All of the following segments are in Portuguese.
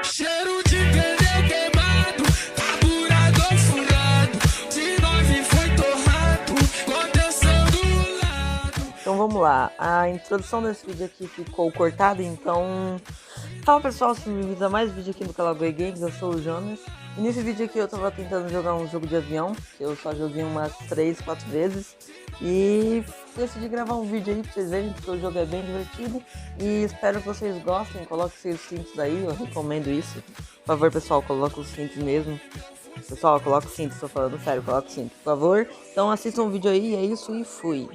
Cheiro de pneu queimado, carburador furado, de 9 foi torrado, contenção do lado. Então vamos lá, a introdução desse vídeo aqui ficou cortada, então... Fala pessoal, se me vida mais vídeo aqui no canal Goi Games, eu sou o Jonas. E nesse vídeo aqui eu tava tentando jogar um jogo de avião, que eu só joguei umas 3, 4 vezes. E decidi gravar um vídeo aí pra vocês verem, porque o jogo é bem divertido. E espero que vocês gostem, coloquem seus cintos aí, eu recomendo isso. Por favor pessoal, coloca os cintos mesmo. Pessoal, coloca o cinto, estou falando sério, coloca o cinto, por favor. Então assistam o vídeo aí, é isso e fui.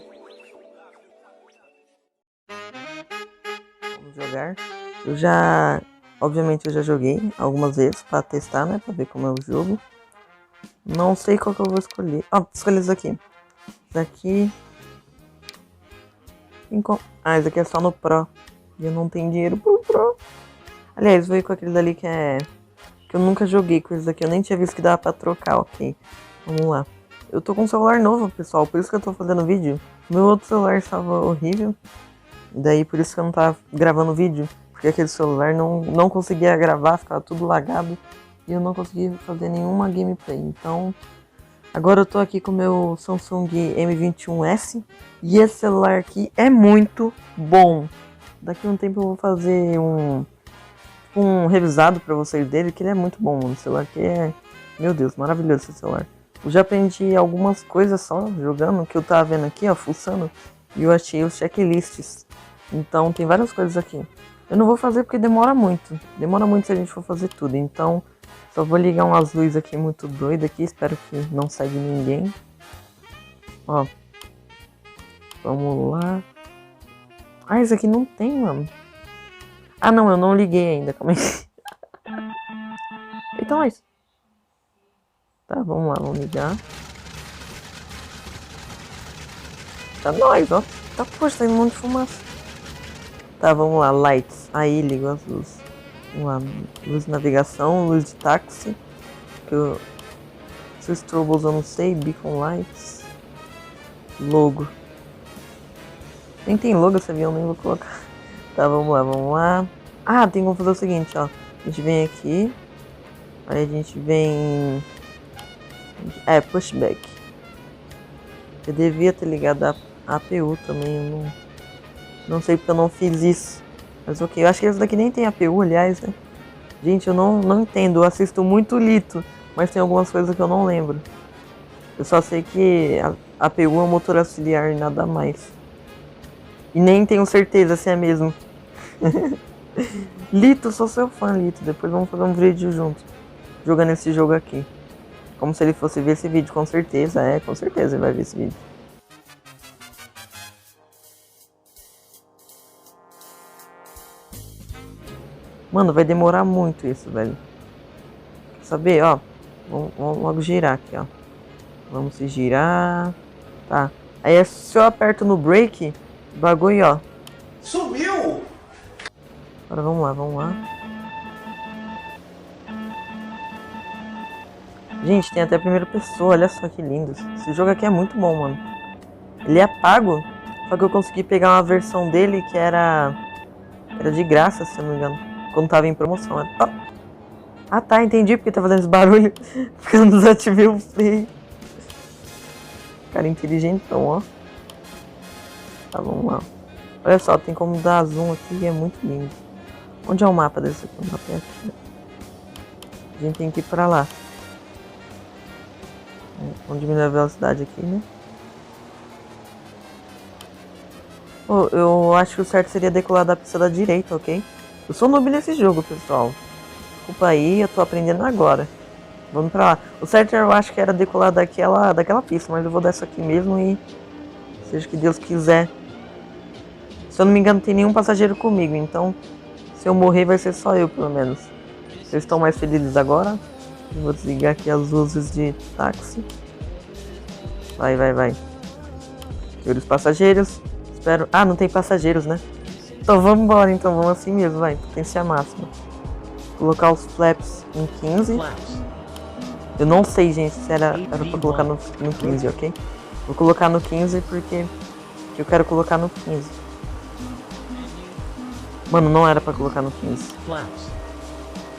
Vamos jogar. Obviamente eu já joguei algumas vezes pra testar, né, pra ver como é o jogo. Não sei qual que eu vou escolher. Ó, escolhi isso aqui. Isso aqui... esse aqui é só no Pro. E eu não tenho dinheiro pro Pro. Aliás, vou ir com aquele dali que eu nunca joguei com esse daqui. Eu nem tinha visto que dava pra trocar, ok. Vamos lá. Eu tô com um celular novo, pessoal, por isso que eu tô fazendo vídeo. Meu outro celular estava horrível. E daí por isso que eu não tava gravando vídeo. Porque aquele celular não conseguia gravar, ficava tudo lagado. E eu não conseguia fazer nenhuma gameplay. Então, agora eu tô aqui com o meu Samsung M21S. E esse celular aqui é muito bom. Daqui a um tempo eu vou fazer um revisado pra vocês dele, que ele é muito bom. O celular aqui é... Meu Deus, maravilhoso esse celular. Eu já aprendi algumas coisas só jogando, que eu tava vendo aqui, ó, fuçando. E eu achei os checklists. Então tem várias coisas aqui. Eu não vou fazer porque demora muito. Demora muito se a gente for fazer tudo. Então só vou ligar umas luzes aqui muito doidas aqui. Espero que não segue ninguém. Ó. Vamos lá. Ah, isso aqui não tem, mano. Ah, não, eu não liguei ainda. Calma aí. Então é isso. Tá, vamos lá, vamos ligar. Tá nóis, ó. Tá, poxa, tem um monte de fumaça. Tá, vamos lá, lights. Aí ligo as luzes. Vamos lá, luz de navegação, luz de táxi. Se strobos eu não sei, beacon lights. Logo. Nem tem logo esse avião, nem vou colocar. Tá, vamos lá, vamos lá. Ah, tem como fazer o seguinte, ó. A gente vem aqui. Aí a gente vem... pushback. Eu devia ter ligado a APU também, eu não sei porque eu não fiz isso. Mas ok, eu acho que esse daqui nem tem APU, aliás, né? Gente, eu não entendo, eu assisto muito Lito, mas tem algumas coisas que eu não lembro. Eu só sei que a APU é um motor auxiliar e nada mais. E nem tenho certeza se é mesmo. Lito, sou seu fã, Lito. Depois vamos fazer um vídeo junto, jogando esse jogo aqui. Como se ele fosse ver esse vídeo, com certeza. Com certeza ele vai ver esse vídeo. Mano, vai demorar muito isso, velho. Quer saber, ó? Vamos logo girar aqui, ó. Vamos se girar. Tá. Aí se eu aperto no brake, o bagulho, ó. Sumiu! Agora vamos lá, vamos lá. Gente, tem até a primeira pessoa, olha só que lindo. Esse jogo aqui é muito bom, mano. Ele é pago, só que eu consegui pegar uma versão dele que era de graça, se eu não me engano. Quando tava em promoção. Ah tá, entendi porque tá fazendo esse barulho. Porque eu não desativei o freio. Cara inteligentão, ó. Tá, vamos lá. Olha só, tem como dar zoom aqui e é muito lindo. Onde é o mapa desse aqui? O mapa é aqui. A gente tem que ir pra lá. Vamos diminuir a velocidade aqui, né? Oh, eu acho que o certo seria decolar da pista da direita, ok? Eu sou noob nesse jogo, pessoal. Desculpa aí, eu tô aprendendo agora. Vamos pra lá. O certo eu acho que era decolar daquela pista, mas eu vou dessa aqui mesmo e... seja o que Deus quiser. Se eu não me engano, não tem nenhum passageiro comigo, então... se eu morrer, vai ser só eu, pelo menos. Vocês estão mais felizes agora? Eu vou desligar aqui as luzes de táxi. Vai, vai, vai. Ver os passageiros. Espero... ah, não tem passageiros, né? Então vamos embora, então. Vamos assim mesmo, vai. Potência máxima. Colocar os flaps em 15. Eu não sei, gente, se era pra colocar no 15, ok? Vou colocar no 15 porque eu quero colocar no 15. Mano, não era pra colocar no 15. Flaps.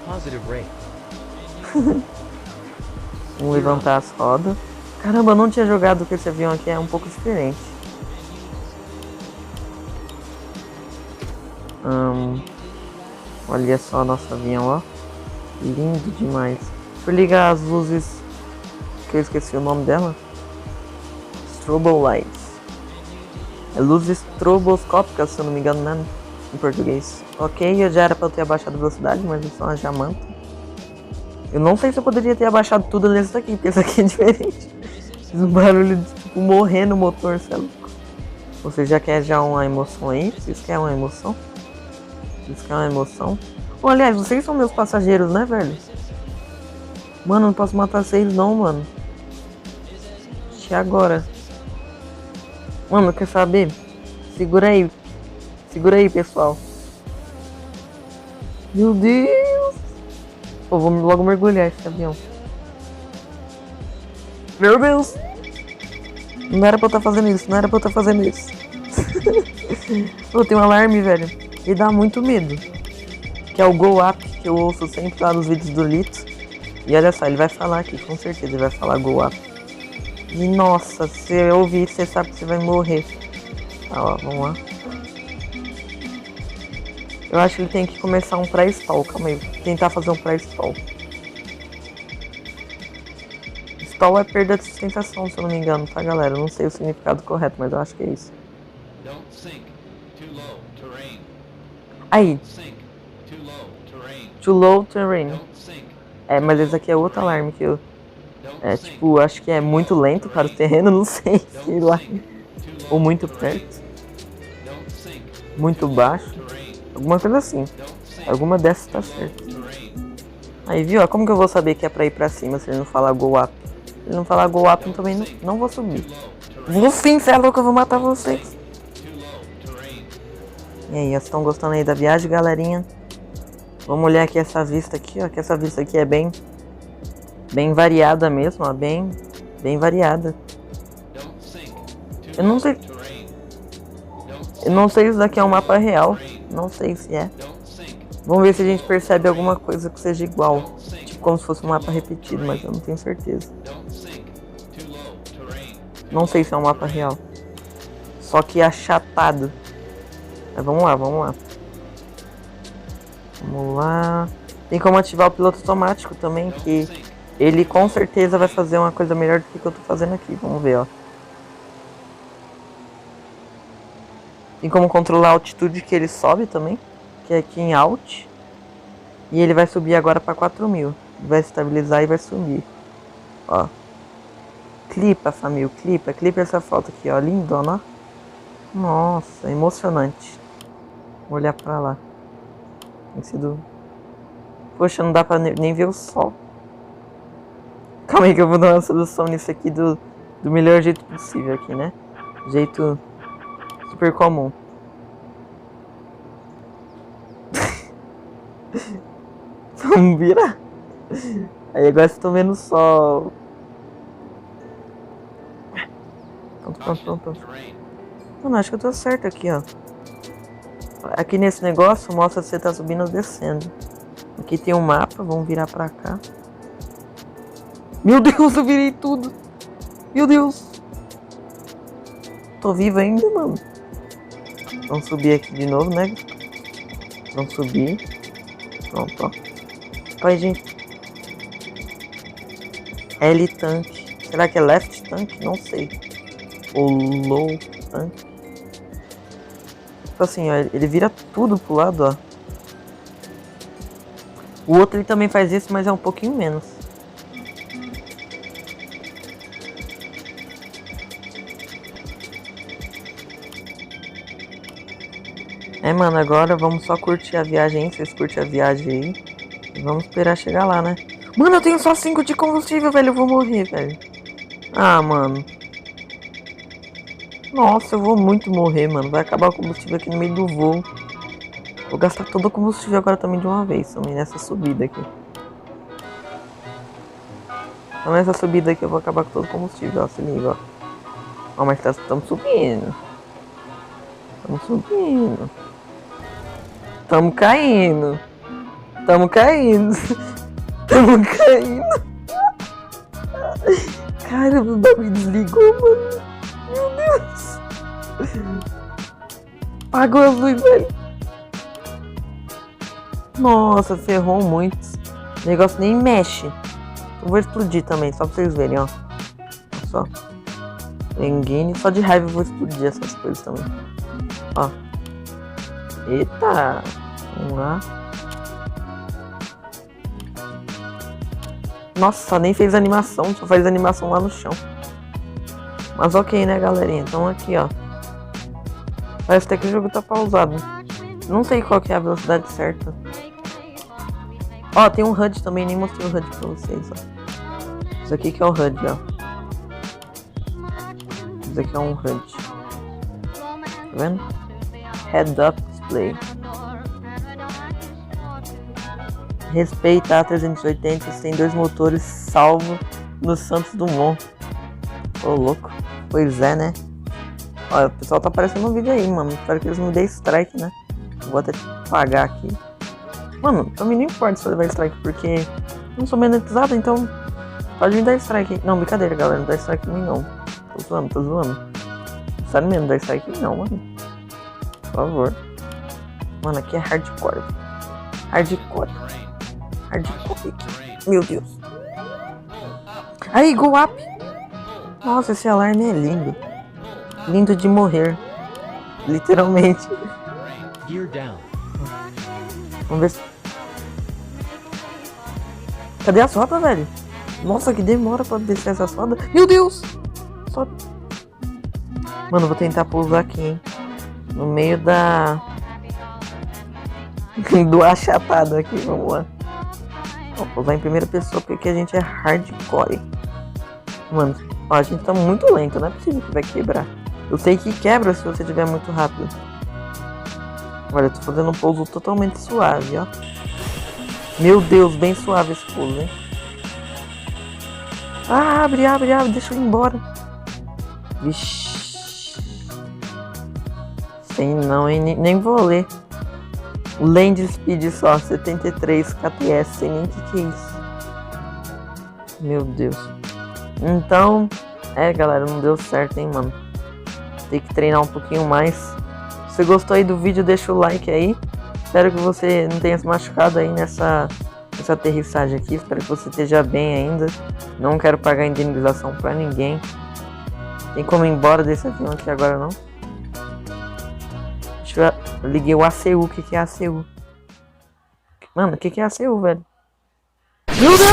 Positive rate. Vamos levantar as rodas. Caramba, eu não tinha jogado com esse avião aqui, é um pouco diferente. Olha só nosso avião, ó. Lindo demais. Deixa eu ligar as luzes, que eu esqueci o nome dela. Strobe lights. É luzes estroboscópicas, se eu não me engano, né? Em português. Ok, eu já era pra eu ter abaixado a velocidade, mas eu sou uma jamanta. Eu não sei se eu poderia ter abaixado tudo nesse daqui, porque esse aqui é diferente. Fiz um barulho de tipo morrer no motor, sei lá. Você já quer uma emoção aí? Vocês querem uma emoção? Vocês querem uma emoção? Oh, aliás, vocês são meus passageiros, né, velho? Mano, não posso matar vocês não, mano. E agora? Mano, quer saber? Segura aí. Segura aí, pessoal. Meu Deus. Pô, vou logo mergulhar esse avião. Meu Deus. Não era pra eu estar fazendo isso. Não era pra eu estar fazendo isso. Pô, tem um alarme, velho. E dá muito medo. Que é o Go Up, que eu ouço sempre lá nos vídeos do Lito. E olha só, ele vai falar aqui, com certeza ele vai falar Go Up. E nossa, se eu ouvir, você sabe que você vai morrer. Tá, ó, vamos lá. Eu acho que ele tem que começar um pré-stall, calma aí. Tentar fazer um pré-stall. Stall é perda de sustentação, se eu não me engano, tá, galera? Eu não sei o significado correto, mas eu acho que é isso. Aí. Too low terrain. É, mas esse aqui é outro alarme que eu... É, tipo, acho que é muito lento para o terreno, não sei, sei lá. Ou muito perto. Muito baixo. Alguma coisa assim. Alguma dessas tá certa. Aí, viu? Como que eu vou saber que é pra ir pra cima se ele não falar go up? Se ele não falar go up, eu também não vou subir. Vou sim, cê é louco, eu vou matar vocês. E aí, vocês estão gostando aí da viagem, galerinha? Vamos olhar aqui essa vista aqui, ó. Que essa vista aqui é bem variada mesmo, ó. Bem variada. Eu não sei se isso daqui é um mapa real. Não sei se é. Vamos ver se a gente percebe alguma coisa que seja igual. Tipo como se fosse um mapa repetido, mas eu não tenho certeza. Não sei se é um mapa real. Só que achatado. Mas vamos lá, vamos lá. Vamos lá. Tem como ativar o piloto automático também, que ele com certeza vai fazer uma coisa melhor do que eu tô fazendo aqui. Vamos ver, ó. Tem como controlar a altitude que ele sobe também, que é aqui em Alt. E ele vai subir agora para 4.000. Vai estabilizar e vai subir. Ó. Clipa, família, clipa essa foto aqui, ó. Lindona, ó. Nossa, emocionante. Vou olhar pra lá. Tem sido... Poxa, não dá pra nem ver o sol. Calma aí que eu vou dar uma solução nisso aqui do melhor jeito possível aqui, né? Jeito super comum. Vamos virar. Aí agora vocês estão vendo o sol. Pronto. Mano, acho que eu tô certo aqui, ó. Aqui nesse negócio mostra se você tá subindo ou descendo. Aqui tem um mapa, vamos virar pra cá. Meu Deus, eu virei tudo. Meu Deus. Tô vivo ainda, mano. Vamos subir aqui de novo, né? Vamos subir. Pronto, ó. Pai, gente. L tanque. Será que é left tanque? Não sei. Ou low tanque. Tipo assim, ó. Ele vira tudo pro lado, ó. O outro ele também faz isso, mas é um pouquinho menos. É, mano, agora vamos só curtir a viagem, hein? Vocês curtem a viagem aí. E vamos esperar chegar lá, né? Mano, eu tenho só 5 de combustível, velho. Eu vou morrer, velho. Ah, mano. Nossa, eu vou muito morrer, mano. Vai acabar o combustível aqui no meio do voo. Vou gastar todo o combustível agora também de uma vez, também nessa subida aqui. Então nessa subida aqui eu vou acabar com todo o combustível, ó. Se liga, ó. Ó, mas estamos subindo. Estamos subindo. Estamos caindo. Estamos caindo. Estamos caindo. Caramba, o bagulho desligou, mano. Meu Deus. Apagou as luzes, velho. Nossa, ferrou muito. O negócio nem mexe. Eu vou explodir também, só pra vocês verem, ó. Só. Engine, só de raiva eu vou explodir essas coisas também. Ó. Eita. Vamos lá. Nossa, nem fez animação, só faz animação lá no chão. Mas ok, né, galerinha? Então aqui, ó. Parece até que o jogo tá pausado. Não sei qual que é a velocidade certa. Ó, tem um HUD também, nem mostrei o HUD pra vocês, ó. Isso aqui que é o HUD, ó. Isso aqui é um HUD. Tá vendo? Head Up Display. Respeita a 380, tem 2 motores salvo no Santos Dumont. Ô, louco. Pois é, né? Olha, o pessoal tá aparecendo no vídeo aí, mano. Espero que eles me deem strike, né? Vou até pagar aqui. Mano, pra mim não importa se eu levar strike, porque eu não sou monetizado, então pode me dar strike. Não, brincadeira, galera. Não dá strike em mim, não. Tô zoando, tô zoando. Sério mesmo, não dá strike em mim, não, mano. Por favor. Mano, aqui é hardcore. Hardcore. Hardcore. Meu Deus. Aí, go up. Nossa, esse alarme é lindo. Lindo de morrer. Literalmente. Gear down. Vamos ver se... Cadê a rodas, velho? Nossa, que demora pra descer essa rodas. Meu Deus! Só... Mano, vou tentar pousar aqui, hein? No meio da... do achatado aqui, vamos lá. Vou pousar em primeira pessoa porque a gente é hardcore. Mano, ó, a gente tá muito lento, não é possível que vai quebrar. Eu sei que quebra se você estiver muito rápido. Olha, eu tô fazendo um pouso totalmente suave, ó. Meu Deus, bem suave esse pouso, hein? Ah, abre, deixa eu ir embora. Vixi. Sei não, hein? Nem vou ler. Land Speed só, 73 kts, sei nem o que é isso. Meu Deus. Então, galera, não deu certo, hein, mano. Tem que treinar um pouquinho mais. Se você gostou aí do vídeo, deixa o like aí. Espero que você não tenha se machucado aí nessa aterrissagem aqui. Espero que você esteja bem ainda. Não quero pagar indenização pra ninguém. Tem como ir embora desse avião aqui agora, não? Eu liguei o ACU. O que é ACU? Mano, o que é ACU, velho? Meu Deus!